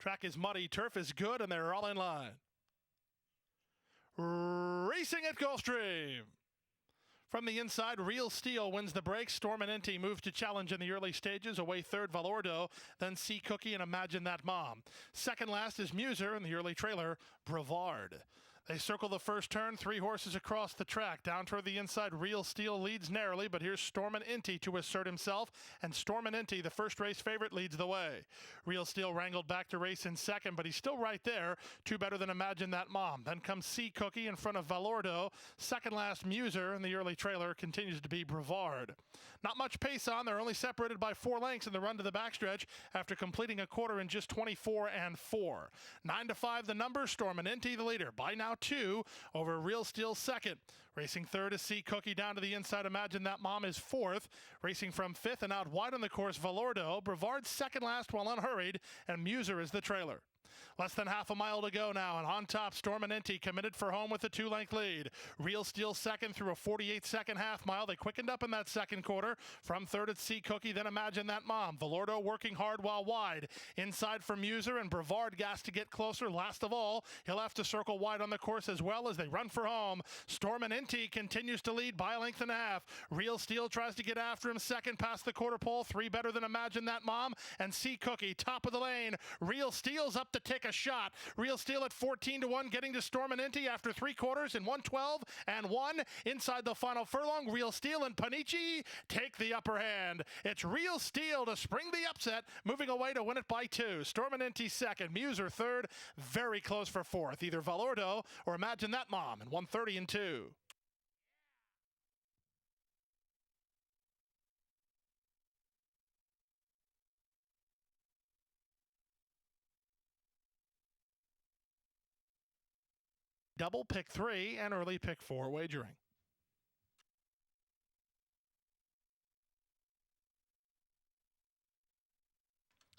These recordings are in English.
Track is muddy, turf is good, and they're all in line. Racing at Gulfstream. From the inside, Real Steel wins the break. Storm and Inti move to challenge in the early stages. Away third, Valordo, then Sea Cookie and Imagine That Mom. Second last is Muser in the early trailer, Brevard. They circle the first turn, 3 horses across the track. Down toward the inside, Real Steel leads narrowly, but here's Storm and Inti to assert himself, and Storm and Inti, the first race favorite, leads the way. Real Steel wrangled back to race in second, but he's still right there. 2 better than Imagine That Mom. Then comes Sea Cookie in front of Valordo. Second last, Muser in the early trailer continues to be Brevard. Not much pace on. They're only separated by 4 lengths in the run to the backstretch after completing a quarter in just 24 and 4. 9-5 the number. Storm and Inti the leader. By now 2 over Real Steel second. Racing third is Sea Cookie down to the inside. Imagine That Mom is fourth. Racing from fifth and out wide on the course, Valordo. Brevard second last while unhurried, and Muser is the trailer. Less than half a mile to go now, and on top, Storm and Inti committed for home with a 2-length lead. Real Steel second through a 48-second half mile. They quickened up in that second quarter. From third at Sea Cookie, then Imagine That Mom. Valordo working hard while wide. Inside for Muser, and Brevard gas to get closer. Last of all, he'll have to circle wide on the course as well as they run for home. Storm and Inti continues to lead by a length and a half. Real Steel tries to get after him second past the quarter pole. 3 better than Imagine That Mom, and Sea Cookie top of the lane. Real Steel's up to take a shot. Real Steel at 14-1, getting to Storm and Inti after 3 quarters in 1:12 and 1. Inside the final furlong, Real Steel and Panici take the upper hand. It's Real Steel to spring the upset, moving away to win it by 2. Storm and Inti second, Muser third, very close for fourth. Either Valordo or Imagine That Mom in 1:30 and 2. Double pick 3 and early pick 4 wagering.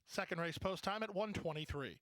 Second race post time at 1:23.